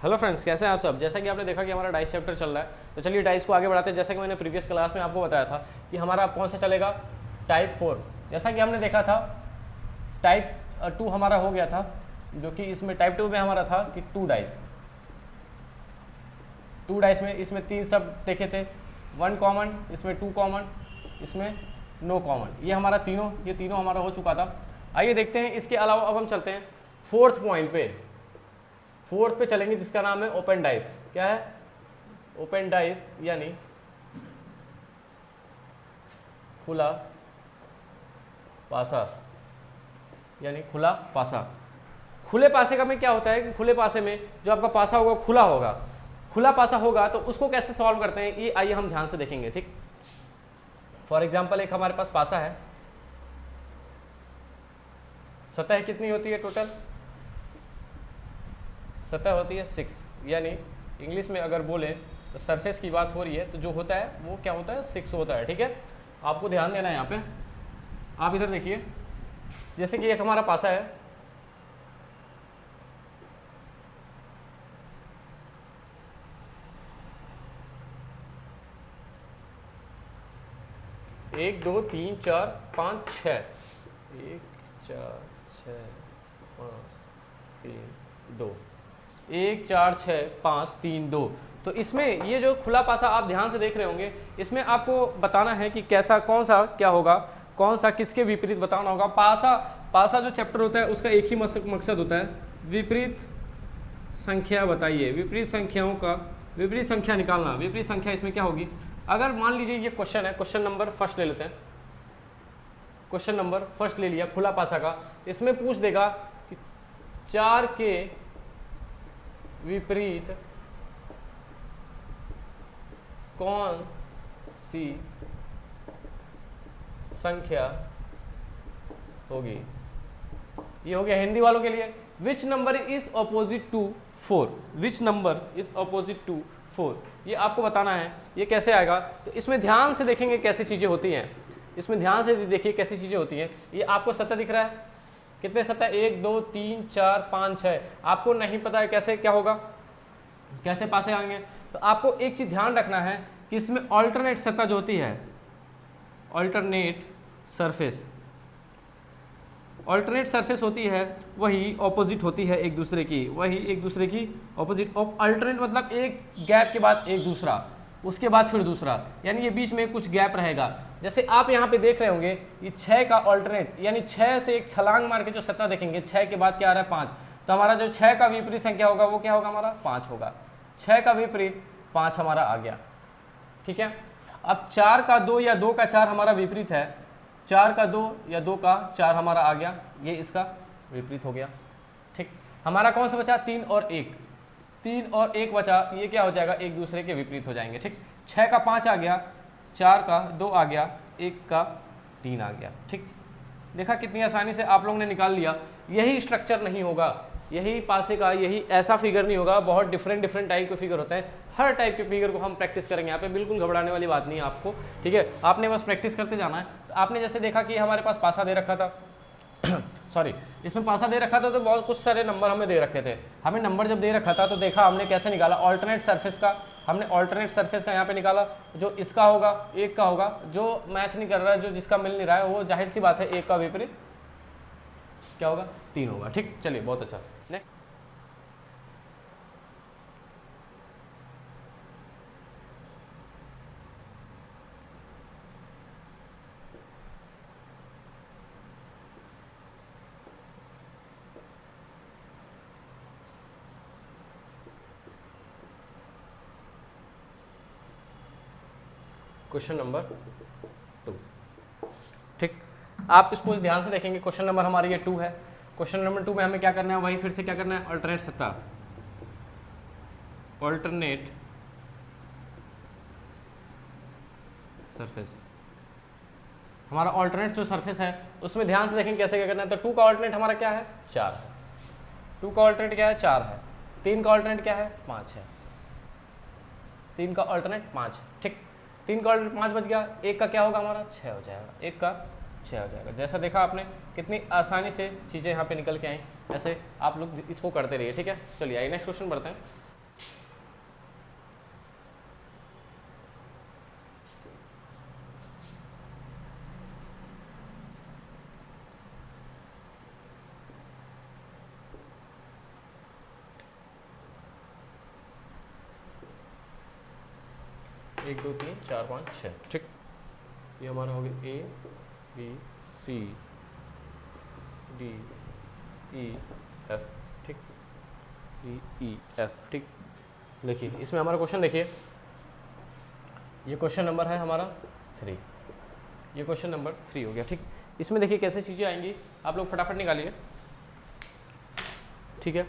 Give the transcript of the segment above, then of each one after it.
Hello friends, कैसे हैं आप सब। जैसा कि आपने देखा कि हमारा डाइस चैप्टर चल रहा है, तो चलिए डाइस को आगे बढ़ाते हैं। जैसा कि मैंने प्रीवियस क्लास में आपको बताया था कि हमारा कौन सा चलेगा, टाइप 4। जैसा कि हमने देखा था टाइप 2 हमारा हो गया था, जो कि इसमें टाइप 2 में हमारा था कि 2 डाइस में इसमें 3 सब देखे थे, 1 कॉमन, इसमें 2 कॉमन, इसमें नो कॉमन। ये हमारा ये तीनों हमारा हो चुका था। आइए देखते हैं इसके अलावा अब हम चलते हैं फोर्थ पॉइंट पे। फोर्थ पे चलेंगे जिसका नाम है ओपन डाइस। क्या है? ओपन डाइस यानी खुला पासा, यानी खुला पासा। खुले पासे का में क्या होता है कि खुले पासे में जो आपका पासा होगा खुला होगा, खुला पासा होगा, तो उसको कैसे सॉल्व करते हैं ये आइए हम ध्यान से देखेंगे। ठीक, फॉर एग्जाम्पल एक हमारे पास पासा है, सतह कितनी होती है टोटल? सतह होती है 6, यानी इंग्लिश में अगर बोले तो सरफेस की बात हो रही है, तो जो होता है वो क्या होता है? 6 होता है। ठीक है, आपको ध्यान देना है यहाँ पे। आप इधर देखिए, जैसे कि एक हमारा पासा है, एक दो तीन चार पाँच छः, 1 4 6 5 3 2, 1 4 6 5 3 2। तो इसमें ये जो खुला पासा आप ध्यान से देख रहे होंगे, इसमें आपको बताना है कि कैसा, कौन सा क्या होगा, कौन सा किसके विपरीत बताना होगा। पासा जो चैप्टर होता है उसका एक ही मकसद होता है, विपरीत संख्या बताइए, विपरीत संख्याओं का विपरीत संख्या निकालना। विपरीत संख्या इसमें क्या होगी? अगर मान लीजिए ये क्वेश्चन है, क्वेश्चन नंबर फर्स्ट ले लेते हैं, क्वेश्चन नंबर फर्स्ट ले लिया खुला पासा का। इसमें पूछ देगा कि 4 के विपरीत कौन सी संख्या होगी। ये हो गया हिंदी वालों के लिए। Which number is opposite to 4, which number is opposite to 4, ये आपको बताना है। ये कैसे आएगा? तो इसमें ध्यान से देखेंगे कैसी चीजें होती हैं, इसमें ध्यान से देखिए कैसी चीजें होती हैं। ये आपको सतह दिख रहा है, कितने सतह? 1 2 3 4 5 6। आपको नहीं पता है कैसे क्या होगा, कैसे पासे आएंगे, तो आपको एक चीज ध्यान रखना है कि इसमें ऑल्टरनेट सतह जो होती है, ऑल्टरनेट सरफेस, ऑल्टरनेट सरफेस होती है, वही ऑपोजिट होती है एक दूसरे की, वही एक दूसरे की ऑपोजिट। ऑल्टरनेट मतलब एक गैप के बाद एक दूसरा, उसके बाद फिर दूसरा, यानी ये बीच में कुछ गैप रहेगा। जैसे आप यहाँ पे देख रहे होंगे ये 6 का ऑल्टरनेट, यानी 6 से एक छलांग मार के जो सतह देखेंगे, 6 के बाद क्या आ रहा है? 5। तो हमारा जो 6 का विपरीत संख्या होगा वो क्या होगा? हमारा 5 होगा। 6 का विपरीत 5 हमारा आ गया। ठीक है, अब 4 का 2 या 2 का 4 हमारा विपरीत है, 4 का 2 या 2 का 4 हमारा आ गया, ये इसका विपरीत हो गया। ठीक, हमारा कौन सा बचा? 3 और 1, 3 और 1 बचा, ये क्या हो जाएगा? एक दूसरे के विपरीत हो जाएंगे। ठीक, 6 का 5 आ गया, 4 का 2 आ गया, 1 का 3 आ गया। ठीक, देखा कितनी आसानी से आप लोगों ने निकाल लिया। यही स्ट्रक्चर नहीं होगा, यही पासे का, यही ऐसा फिगर नहीं होगा, बहुत डिफरेंट टाइप के फिगर होते हैं। हर टाइप के फिगर को हम प्रैक्टिस करेंगे यहाँ पे, बिल्कुल घबराने वाली बात नहीं है आपको। ठीक है, आपने बस प्रैक्टिस करते जाना है। तो आपने जैसे देखा कि हमारे पास पासा दे रखा था सॉरी, इसमें पासा दे रखा था, तो बहुत कुछ सारे नंबर हमें दे रखे थे। हमें नंबर जब दे रखा था तो देखा हमने कैसे निकाला, ऑल्टरनेट सरफेस का। हमने ऑल्टरनेट सरफेस का यहाँ पे निकाला, जो इसका होगा 1 का होगा, जो मैच नहीं कर रहा है, जो जिसका मिल नहीं रहा है, वो जाहिर सी बात है 1 का विपरीत क्या होगा? 3 होगा। ठीक, चलिए बहुत अच्छा। Next question number 2। ठीक, आप इसको ध्यान से देखेंगे। क्वेश्चन नंबर हमारा ये 2 है। क्वेश्चन नंबर 2 में हमें क्या करना है? वही फिर से क्या करना है? ऑल्टरनेट सतह, ऑल्टरनेट सरफेस। हमारा ऑल्टरनेट जो सरफेस है उसमें ध्यान से देखेंगे कैसे क्या करना है। तो 2 का ऑल्टरनेट हमारा क्या है? 4 है। 2 का ऑल्टरनेट क्या है? 4 है। 3 का ऑल्टरनेट क्या है? 5 है। 3 का ऑल्टरनेट 5। ठीक, 3 का ऑल्टरनेट 5 बच गया, 1 का क्या होगा? हमारा 6 हो जाएगा, 1 का 6 हो जाएगा। जैसा देखा आपने कितनी आसानी से चीज़ें यहाँ पे निकल के आई, ऐसे आप लोग इसको करते रहिए। ठीक है, चलिए आइए नेक्स्ट क्वेश्चन बढ़ते हैं। 1 2 3 4 5 6, ठीक। ये हमारा हो गया A B C D E F, ठीक, डी ई एफ, ठीक। देखिए इसमें हमारा क्वेश्चन देखिए, ये क्वेश्चन नंबर है हमारा 3, ये क्वेश्चन नंबर 3 हो गया, ठीक। इसमें देखिए कैसे चीज़ें आएंगी, आप लोग फटाफट निकालिए, ठीक है।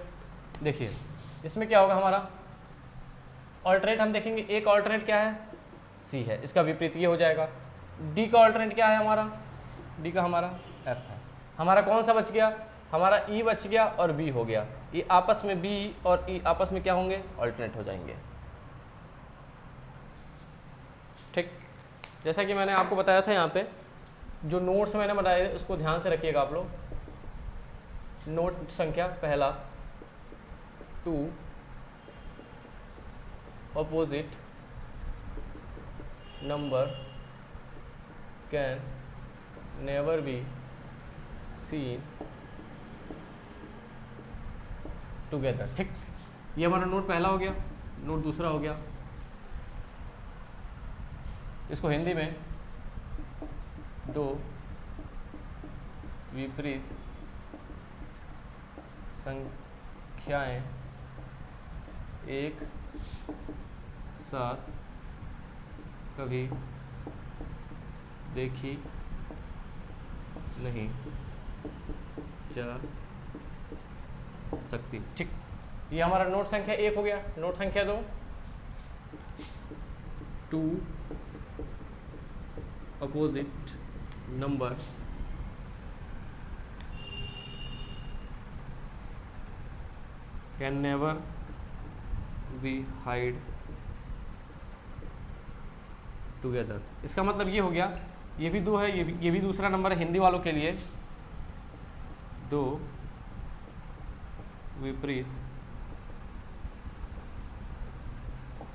देखिए इसमें क्या होगा हमारा ऑल्टरनेट, हम देखेंगे एक ऑल्टरनेट क्या है, सी है, इसका विपरीत ये हो जाएगा। डी का ऑल्टरनेट क्या है हमारा, डी का हमारा एफ है। हमारा कौन सा बच गया, हमारा ई बच गया और बी हो गया। ये आपस में बी और ई आपस में क्या होंगे, ऑल्टरनेट हो जाएंगे, ठीक। जैसा कि मैंने आपको बताया था, यहाँ पे जो नोट्स मैंने बताए उसको ध्यान से रखिएगा आप लोग। नोट संख्या पहला, 2 opposite number can never be seen together, ठीक। ये हमारा नोट पहला हो गया। नोट दूसरा हो गया, इसको हिंदी में दो विपरीत संख्याएं एक साथ कभी देखी नहीं जा सकती, ठीक। ये हमारा नोट संख्या 1 हो गया। नोट संख्या 2, 2 opposite number can never B hide together. इसका मतलब ये हो गया, ये भी 2 है, ये भी दूसरा नंबर है हिंदी वालों के लिए। 2 विपरीत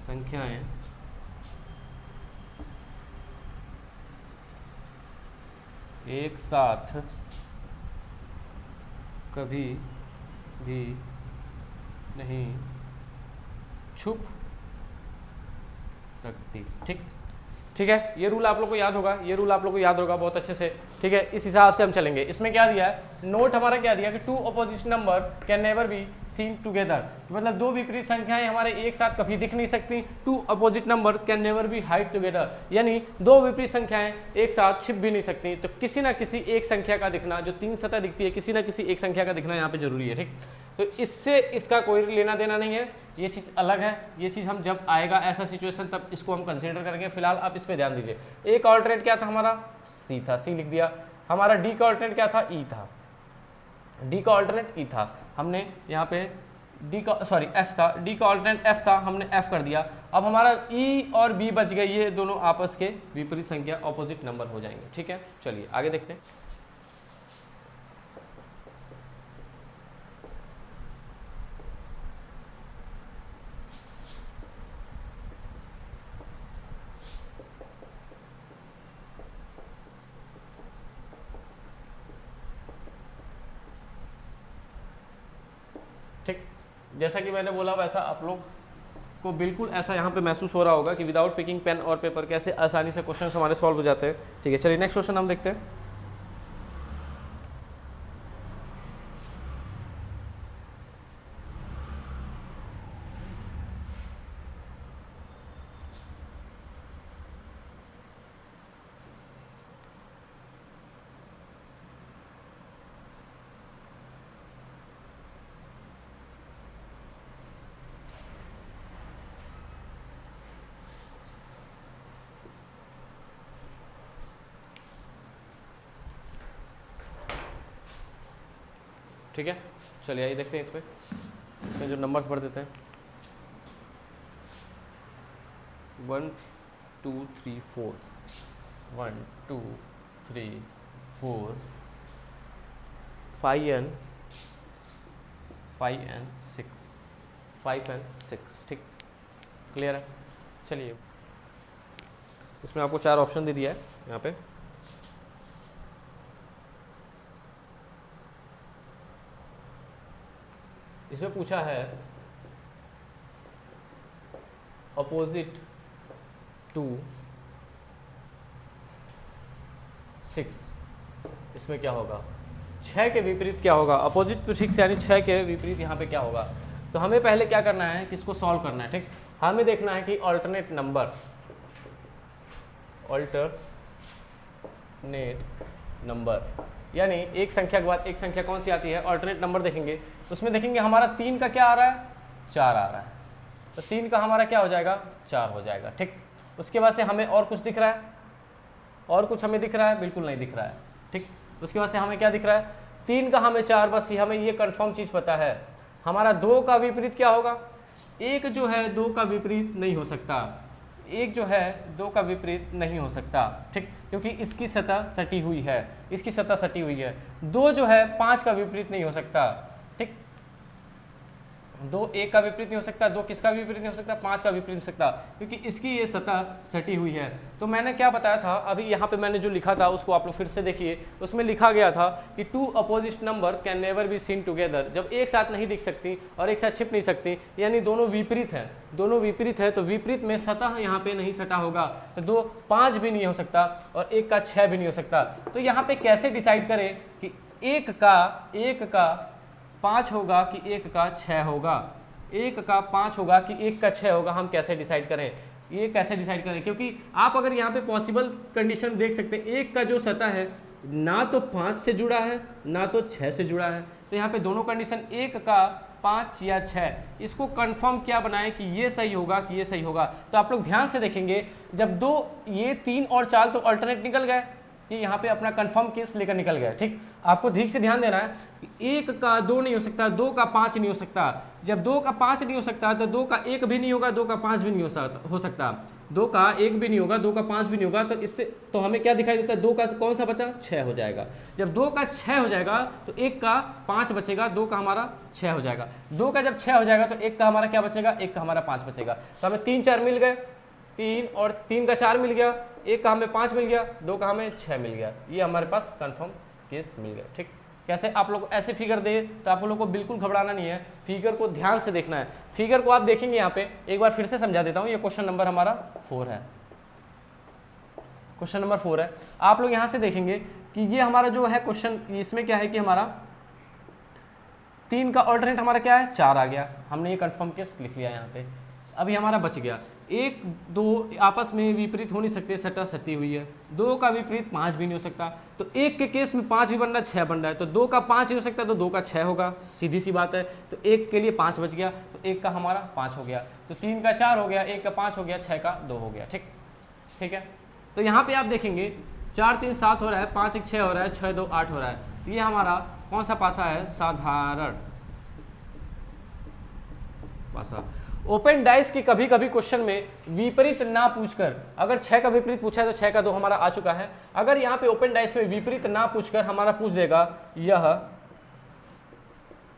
संख्याएं एक साथ कभी भी नहीं छुप सकती, ठीक। ठीक है, ये रूल आप लोग को याद होगा, ये रूल आप लोग को याद होगा बहुत अच्छे से, ठीक है। इस हिसाब से हम चलेंगे। इसमें क्या दिया है, नोट हमारा क्या दिया कि 2 opposite number can never be seen together, मतलब 2 विपरीत संख्याएं हमारे एक साथ कभी दिख नहीं सकती। 2 opposite number can never B hide together, यानी 2 विपरीत संख्याएं एक साथ छिप भी नहीं सकती। तो किसी ना किसी एक संख्या का दिखना, जो 3 सतह दिखती है, किसी ना किसी एक संख्या का दिखना यहाँ पे जरूरी है, ठीक। तो इससे इसका कोई लेना देना नहीं है, ये चीज़ अलग है। ये चीज़ हम जब आएगा ऐसा सिचुएशन तब इसको हम कंसीडर करेंगे। फिलहाल आप इस पे ध्यान दीजिए। एक ऑल्टरनेट क्या था हमारा, सी था, सी लिख दिया। हमारा डी का ऑल्टरनेट क्या था, ई था, डी का ऑल्टरनेट ई था। हमने यहाँ पे डी का एफ था, डी का ऑल्टरनेट एफ था, हमने एफ कर दिया। अब हमारा ई और बी बच गए, ये दोनों आपस के विपरीत संख्या ऑपोजिट नंबर हो जाएंगे, ठीक है। चलिए आगे देखते हैं। ठीक, जैसा कि मैंने बोला वैसा आप लोग को बिल्कुल ऐसा यहाँ पे महसूस हो रहा होगा कि विदाउट पिकिंग पेन और पेपर कैसे आसानी से क्वेश्चन हमारे सॉल्व हो जाते हैं, ठीक है। चलिए नेक्स्ट क्वेश्चन हम देखते हैं। ठीक है, चलिए आइए देखते हैं इसमें जो नंबर्स भर देते हैं। 1 2 3 4, 1 2 3 4, 5 and 6, 5 and 6, ठीक, क्लियर है। चलिए इसमें आपको 4 ऑप्शन दे दिया है यहाँ पे। इसमें पूछा है अपोजिट 2 6, इसमें क्या होगा 6 के विपरीत क्या होगा, अपोजिट टू 6 यानी 6 के विपरीत यहाँ पे क्या होगा। तो हमें पहले क्या करना है कि इसको सॉल्व करना है, ठीक। हमें देखना है कि ऑल्टरनेट नंबर यानी एक संख्या के बाद एक संख्या कौन सी आती है, ऑल्टरनेट नंबर देखेंगे। उसमें देखेंगे हमारा 3 का क्या आ रहा है, 4 आ रहा है, तो 3 का हमारा क्या हो जाएगा, 4 हो जाएगा, ठीक। उसके बाद से हमें और कुछ दिख रहा है, और कुछ हमें दिख रहा है, बिल्कुल नहीं दिख रहा है, ठीक। उसके बाद से हमें क्या दिख रहा है, 3 का हमें 4, बस हमें ये कंफर्म चीज़ पता है। हमारा 2 का विपरीत क्या होगा, एक जो है 2 का विपरीत नहीं हो सकता, एक जो है 2 का विपरीत नहीं हो सकता, ठीक, क्योंकि इसकी सतह सटी हुई है, इसकी सतह सटी हुई है। 2 जो है 5 का विपरीत नहीं हो सकता, ठीक। 2 1 का विपरीत नहीं हो सकता, 2 किसका विपरीत नहीं हो सकता, 5 का विपरीत नहीं हो सकता, क्योंकि इसकी ये सतह सटी हुई है। तो मैंने क्या बताया था, अभी यहाँ पे मैंने जो लिखा था उसको आप लोग फिर से देखिए। उसमें लिखा गया था कि 2 opposite number can never be seen together, जब एक साथ नहीं दिख सकती और एक साथ छिप नहीं सकती, यानी दोनों विपरीत हैं, दोनों विपरीत है, तो विपरीत में सतह यहाँ पे नहीं सटा होगा, तो 2 5 भी नहीं हो सकता और 1 का 6 भी नहीं हो सकता। तो यहाँ पे कैसे डिसाइड करें कि एक का 5 होगा कि 1 का 6 होगा, 1 का 5 होगा कि 1 का 6 होगा, हम कैसे डिसाइड करें, ये कैसे डिसाइड करें। क्योंकि आप अगर यहाँ पे पॉसिबल कंडीशन देख सकते हैं, 1 का जो सतह है ना तो 5 से जुड़ा है ना तो 6 से जुड़ा है, तो यहाँ पे दोनों कंडीशन 1 का 5 या 6, इसको कंफर्म क्या बनाएं कि ये सही होगा कि ये सही होगा। तो आप लोग ध्यान से देखेंगे, जब 2 ये 3 और 4 तो अल्टरनेट निकल गए, कि यहाँ पे अपना कंफर्म केस लेकर निकल गया, ठीक। आपको ठीक से ध्यान देना है कि 1 का 2 नहीं हो सकता, 2 का 5 नहीं हो सकता। जब 2 का 5 नहीं हो सकता तो 2 का 1 भी नहीं होगा, 2 का 5 भी नहीं हो सकता, 2 का 1 भी नहीं होगा, 2 का 5 भी नहीं होगा। तो इससे तो हमें क्या दिखाई देता है, 2 का कौन सा बचा, 6 हो जाएगा। जब 2 का 6 हो जाएगा तो 1 का 5 बचेगा, 2 का हमारा 6 हो जाएगा। 2 का जब 6 हो जाएगा तो 1 का हमारा क्या बचेगा, 1 का हमारा 5 बचेगा। तो हमें 3 4 मिल गए, 3 और 3 का 4 मिल गया, 1 का हमें 5 मिल गया, 2 का हमें 6 मिल गया, ये हमारे पास कंफर्म केस मिल गया, ठीक। कैसे आप लोग ऐसे फिगर दे तो आप लोगों को बिल्कुल घबराना नहीं है, फिगर को ध्यान से देखना है। फिगर को आप देखेंगे यहाँ पे, एक बार फिर से समझा देता हूँ। ये क्वेश्चन नंबर हमारा 4 है, क्वेश्चन नंबर 4 है। आप लोग यहाँ से देखेंगे कि ये हमारा जो है क्वेश्चन, इसमें क्या है कि हमारा 3 का ऑल्टरनेट हमारा क्या है, 4 आ गया, हमने ये कंफर्म केस लिख लिया यहाँ पे। अभी हमारा बच गया 1 2 आपस में विपरीत हो नहीं सकते, सटा सटी हुई है। 2 का विपरीत 5 भी नहीं हो सकता, तो 1 के केस में 5 भी बन रहा है, 6 बन रहा है, तो 2 का 5 ही हो सकता है, तो 2 का 6 होगा, सीधी सी बात है। तो 1 के लिए 5 बच गया, तो 1 का हमारा 5 हो गया, तो 3 का 4 हो गया, 1 का 5 हो गया, 6 का 2 हो गया, ठीक ठीक है। तो यहाँ पे आप देखेंगे 4 3 7 हो रहा है, 5 1 6 हो रहा है, 6 2 8 हो रहा है। तो ये हमारा कौन सा पासा है, साधारण पासा। ओपन डाइस की कभी कभी क्वेश्चन में विपरीत ना पूछकर, अगर 6 का विपरीत पूछा है तो 6 का 2 हमारा आ चुका है। अगर यहाँ पे ओपन डाइस में विपरीत ना पूछकर हमारा पूछ देगा यह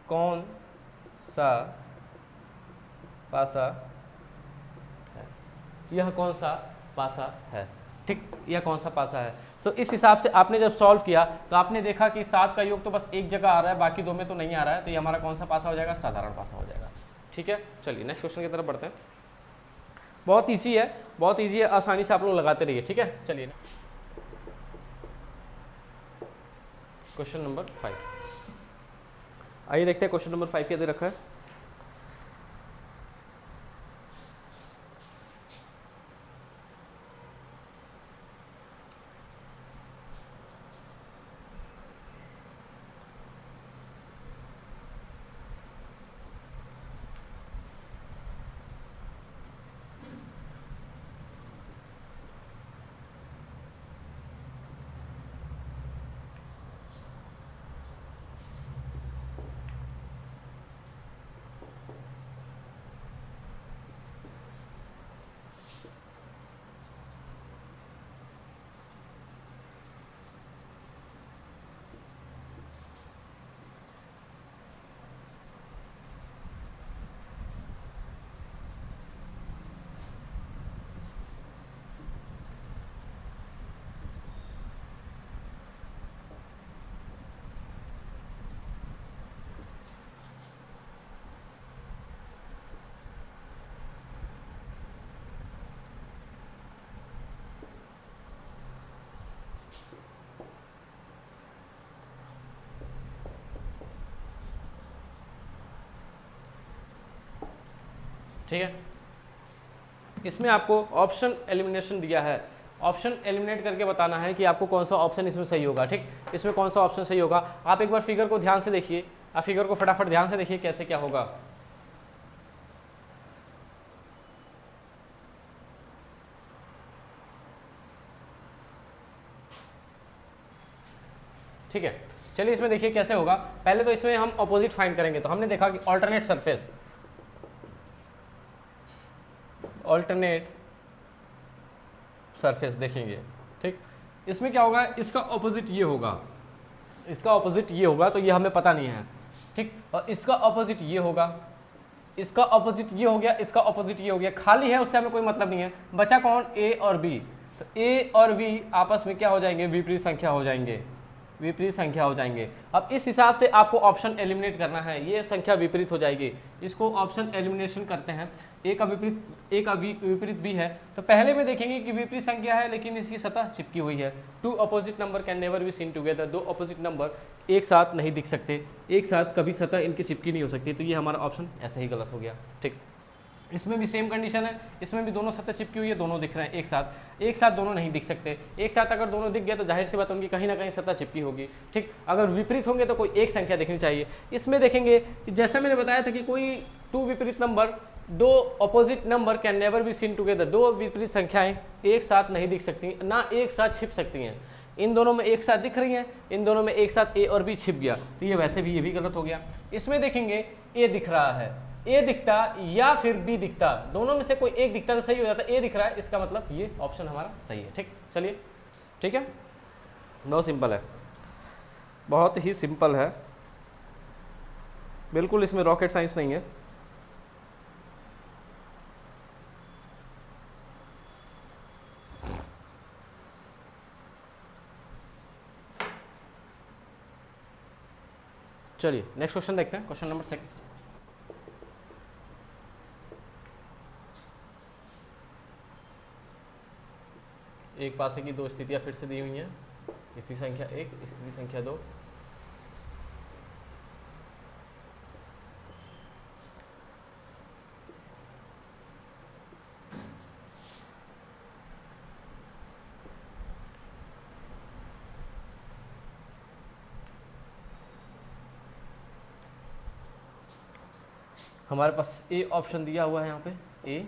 कौन सा पासा है, यह कौन सा पासा है, ठीक, यह कौन सा पासा है। तो इस हिसाब से आपने जब सॉल्व किया तो आपने देखा कि 7 का योग तो बस एक जगह आ रहा है, बाकी 2 में तो नहीं आ रहा है, तो ये हमारा कौन सा पासा हो जाएगा, साधारण पासा हो जाएगा, ठीक है। चलिए नेक्स्ट क्वेश्चन की तरफ बढ़ते हैं। बहुत इजी है, बहुत इजी है, आसानी से आप लोग लगाते रहिए, ठीक है। चलिए क्वेश्चन नंबर 5, आइए देखते हैं क्वेश्चन नंबर 5 क्या दे रखा है। ठीक है। इसमें आपको ऑप्शन एलिमिनेशन दिया है, ऑप्शन एलिमिनेट करके बताना है कि आपको कौन सा ऑप्शन इसमें सही होगा। ठीक, इसमें कौन सा ऑप्शन सही होगा। आप एक बार फिगर को ध्यान से देखिए, आप फिगर को फटाफट ध्यान से देखिए कैसे क्या होगा। ठीक है, चलिए इसमें देखिए कैसे होगा। पहले तो इसमें हम अपोजिट फाइंड करेंगे। तो हमने देखा कि ऑल्टरनेट सरफेस, ऑल्टरनेट सरफेस देखेंगे। ठीक, इसमें क्या होगा, इसका ऑपोजिट ये होगा, इसका ऑपोजिट ये होगा, तो ये हमें पता नहीं है। ठीक, और इसका ऑपोजिट ये होगा, इसका ऑपोजिट ये हो गया, इसका ऑपोजिट ये हो गया, खाली है, उससे हमें कोई मतलब नहीं है। बचा कौन, ए और बी। तो ए और बी आपस में क्या हो जाएंगे, विपरीत संख्या हो जाएंगे, विपरीत संख्या हो जाएंगे। अब इस हिसाब से आपको ऑप्शन एलिमिनेट करना है, ये संख्या विपरीत हो जाएगी, इसको ऑप्शन एलिमिनेशन करते हैं। ए का विपरीत बी है, तो पहले में देखेंगे कि विपरीत संख्या है लेकिन इसकी सतह चिपकी हुई है। Two opposite number can never be seen together, दो अपोजिट नंबर एक साथ नहीं दिख सकते, एक साथ कभी सतह इनकी चिपकी नहीं हो सकती। तो ये हमारा ऑप्शन ऐसे ही गलत हो गया। ठीक, इसमें भी सेम कंडीशन है, इसमें भी दोनों सतह चिपकी हुई है, दोनों दिख रहे हैं एक साथ दोनों नहीं दिख सकते। एक साथ अगर दोनों दिख गए तो जाहिर सी बात उनकी कहीं ना कहीं सतह चिपकी होगी। ठीक, अगर विपरीत होंगे तो कोई एक संख्या दिखनी चाहिए। इसमें देखेंगे कि जैसे मैंने बताया था कि कोई टू विपरीत नंबर, दो opposite number can never be seen together, दो विपरीत संख्याएं एक साथ नहीं दिख सकती, ना एक साथ छिप सकती हैं। इन दोनों में एक साथ दिख रही हैं, इन दोनों में एक साथ ए और बी छिप गया, तो ये वैसे भी, ये भी गलत हो गया। इसमें देखेंगे ए दिख रहा है, ए दिखता या फिर बी दिखता, दोनों में से कोई एक दिखता तो सही हो जाता। ए दिख रहा है, इसका मतलब ये ऑप्शन हमारा सही है। ठीक, चलिए ठीक है, बहुत सिंपल है, बहुत ही सिंपल है, बिल्कुल इसमें रॉकेट साइंस नहीं है। चलिए नेक्स्ट क्वेश्चन देखते हैं, क्वेश्चन नंबर 6। एक पासे की दो स्थितियां फिर से दी हुई हैं, स्थिति संख्या 1, स्थिति संख्या 2। हमारे पास ए ऑप्शन दिया हुआ है यहाँ पे, ए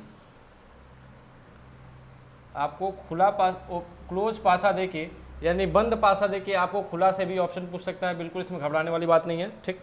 आपको खुला क्लोज पासा देके, यानी बंद पासा देके आपको खुला से भी ऑप्शन पूछ सकता है, बिल्कुल इसमें घबराने वाली बात नहीं है। ठीक,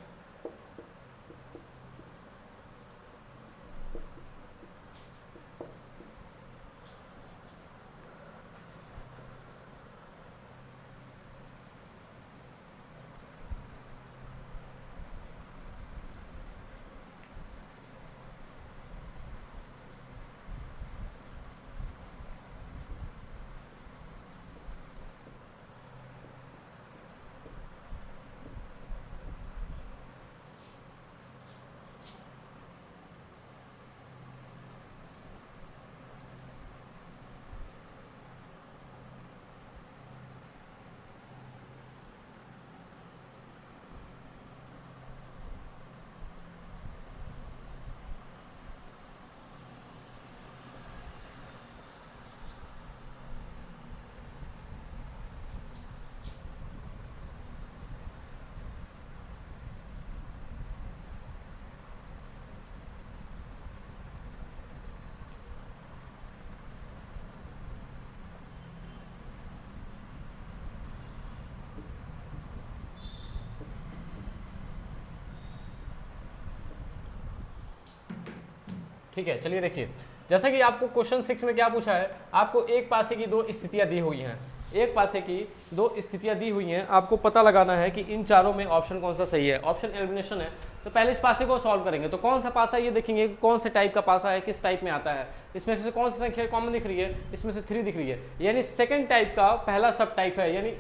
ठीक है, चलिए देखिए, जैसा कि आपको क्वेश्चन 6 में क्या पूछा है, आपको एक पासे की दो स्थितियां दी हुई हैं, एक पासे की दो स्थितियां दी हुई हैं, आपको पता लगाना है कि इन चारों में ऑप्शन कौन सा सही है। ऑप्शन एलिमिनेशन है, तो पहले इस पासे को सॉल्व करेंगे। तो कौन सा पासा, ये देखेंगे कौन से टाइप का पासा है, किस टाइप में आता है, इसमें से कौन सी संख्या कॉमन दिख रही है, इसमें से 3 दिख रही है, यानी सेकेंड टाइप का पहला सब टाइप है, यानी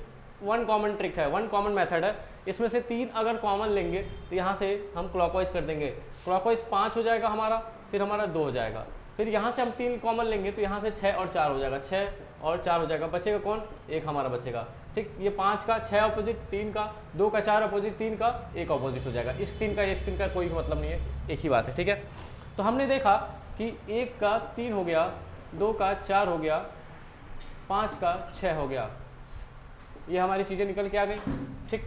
वन कॉमन ट्रिक है, वन कॉमन मेथड है। इसमें से 3 अगर कॉमन लेंगे तो यहाँ से हम क्लॉकवाइज कर देंगे, क्लॉकवाइज 5 हो जाएगा हमारा, फिर हमारा 2 हो जाएगा, फिर यहाँ से हम 3 कॉमन लेंगे तो यहाँ से 6 और 4 हो जाएगा, 6 और 4 हो जाएगा, बचेगा कौन, एक हमारा बचेगा। ठीक, ये 5 का 6 अपोजिट, 3 का 2 का 4 अपोजिट, 3 का 1 अपोजिट हो जाएगा। इस 3 का इस 3 का कोई मतलब नहीं है, एक ही बात है। ठीक है, तो हमने देखा कि 1 का 3 हो गया, 2 का 4 हो गया, 5 का 6 हो गया, ये हमारी चीज़ें निकल के आ गई। ठीक,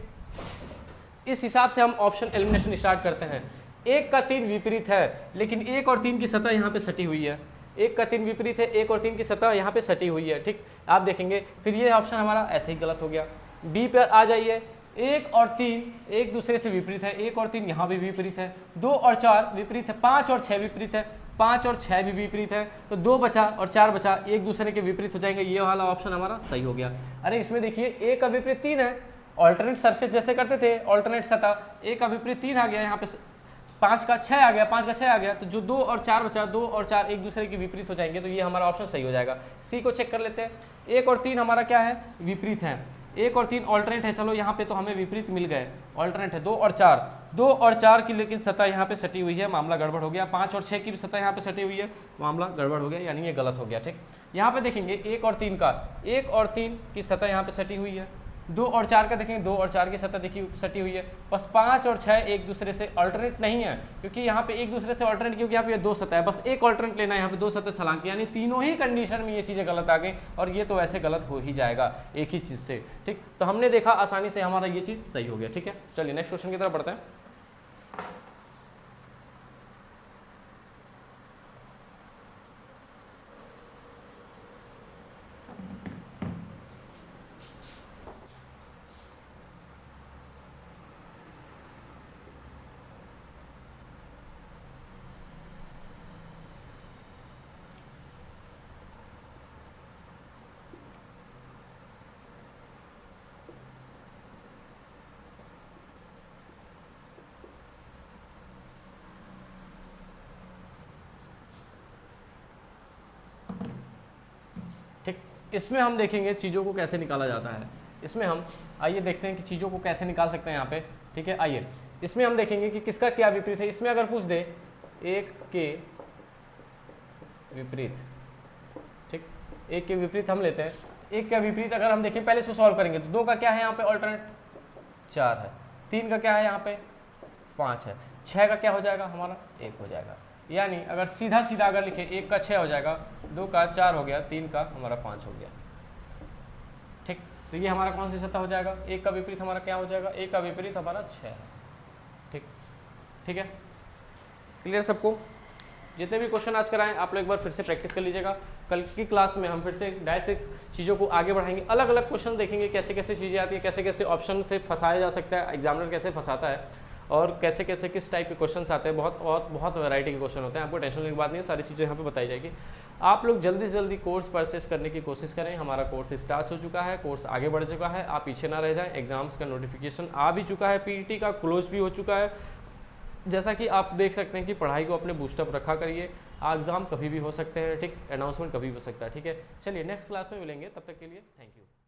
इस हिसाब से हम ऑप्शन एलिमिनेशन स्टार्ट करते हैं। 1 का 3 विपरीत है, लेकिन 1 और 3 की सतह यहाँ पे सटी हुई है। 1 का 3 विपरीत है, 1 और 3 की सतह यहाँ पे सटी हुई है। ठीक, आप देखेंगे फिर ये ऑप्शन हमारा ऐसे ही गलत हो गया। बी पर आ जाइए, 1 और 3 एक दूसरे से विपरीत है, 1 और 3 यहाँ भी विपरीत है, 2 और 4 विपरीत है, 5 और 6 विपरीत है, 5 और 6 भी विपरीत है, तो 2 बचा और 4 बचा, एक दूसरे के विपरीत हो जाएंगे। ये वाला ऑप्शन हमारा सही हो गया। अरे इसमें देखिए ए का विपरीत 3 है, ऑल्टरनेट सरफेस जैसे करते थे, ऑल्टरनेट सतह, ए का विपरीत 3 आ गया, यहाँ पे 5 का 6 आ गया, 5 का 6 आ गया, तो जो 2 और 4 बचा, 2 और 4 एक दूसरे के विपरीत हो जाएंगे, तो ये हमारा ऑप्शन सही हो जाएगा। सी को चेक कर लेते हैं। 1 और 3 हमारा क्या है, विपरीत है, 1 और 3 ऑल्टरनेट है, चलो यहाँ पे तो हमें विपरीत मिल गए, ऑल्टरनेट है। 2 और 4 की लेकिन सतह यहाँ पे सटी हुई है, मामला गड़बड़ हो गया। 5 और 6 की भी सतह यहाँ पे सटी हुई है, मामला गड़बड़ हो गया, यानी ये गलत हो गया। ठीक, यहाँ पे देखेंगे 1 और 3 का, 1 और 3 की सतह यहाँ पे सटी हुई है। 2 और 4 का देखेंगे, 2 और 4 की सतह देखिए सटी हुई है। बस 5 और 6 एक दूसरे से अल्टरनेट नहीं है, क्योंकि यहाँ पे एक दूसरे से अल्टरनेट, क्योंकि यहाँ पे 2 सतह है, बस एक अल्टरनेट लेना है, यहाँ पे 2 सतह छलांग, यानी तीनों ही कंडीशन में ये चीज़ें गलत आ गई, और ये तो ऐसे गलत हो ही जाएगा एक ही चीज़ से। ठीक, तो हमने देखा आसानी से हमारा ये चीज़ सही हो गया। ठीक है, चलिए नेक्स्ट क्वेश्चन की तरफ बढ़ते हैं। ठीक, इसमें हम देखेंगे चीज़ों को कैसे निकाला जाता है। इसमें हम आइए देखते हैं कि चीज़ों को कैसे निकाल सकते हैं यहाँ पे। ठीक है, आइए इसमें हम देखेंगे कि किसका क्या विपरीत है। इसमें अगर पूछ दे 1 के विपरीत, ठीक, 1 के विपरीत हम लेते हैं। 1 का विपरीत अगर हम देखें, पहले इसको सॉल्व करेंगे तो 2 का क्या है यहाँ पे ऑल्टरनेट, 4 है, 3 का क्या है यहाँ पे 5 है, 6 का क्या हो जाएगा हमारा 1 हो जाएगा। यानी अगर सीधा सीधा अगर लिखे, 1 का 6 हो जाएगा, 2 का 4 हो गया, 3 का हमारा 5 हो गया। ठीक, तो ये हमारा कौन सी सतह हो जाएगा, 1 का विपरीत हमारा क्या हो जाएगा, 1 का विपरीत हमारा 6 है। ठीक, ठीक है, क्लियर सबको। जितने भी क्वेश्चन आज कराएं आप लोग एक बार फिर से प्रैक्टिस कर लीजिएगा। कल की क्लास में हम फिर से डायरेक्ट चीज़ों को आगे बढ़ाएंगे, अलग अलग क्वेश्चन देखेंगे, कैसे कैसे चीज़ें आती है, कैसे कैसे ऑप्शन से फंसाया जा सकता है, एग्जामिनर कैसे फंसाता है, और कैसे कैसे किस टाइप के क्वेश्चन आते हैं। बहुत वैरायटी के क्वेश्चन होते हैं, आपको टेंशन लेने की बात नहीं है, सारी चीज़ें यहाँ पे बताई जाएगी। आप लोग जल्दी से जल्दी कोर्स परचेस करने की कोशिश करें। हमारा कोर्स स्टार्ट हो चुका है, कोर्स आगे बढ़ चुका है, आप पीछे ना रह जाएं। एग्जाम्स का नोटिफिकेशन आ भी चुका है, पीईटी का क्लोज भी हो चुका है। जैसा कि आप देख सकते हैं कि पढ़ाई को अपने बूस्टअप रखा करिए, एग्जाम कभी भी हो सकते हैं। ठीक, अनाउंसमेंट कभी भी हो सकता है। ठीक है, चलिए नेक्स्ट क्लास में मिलेंगे, तब तक के लिए थैंक यू।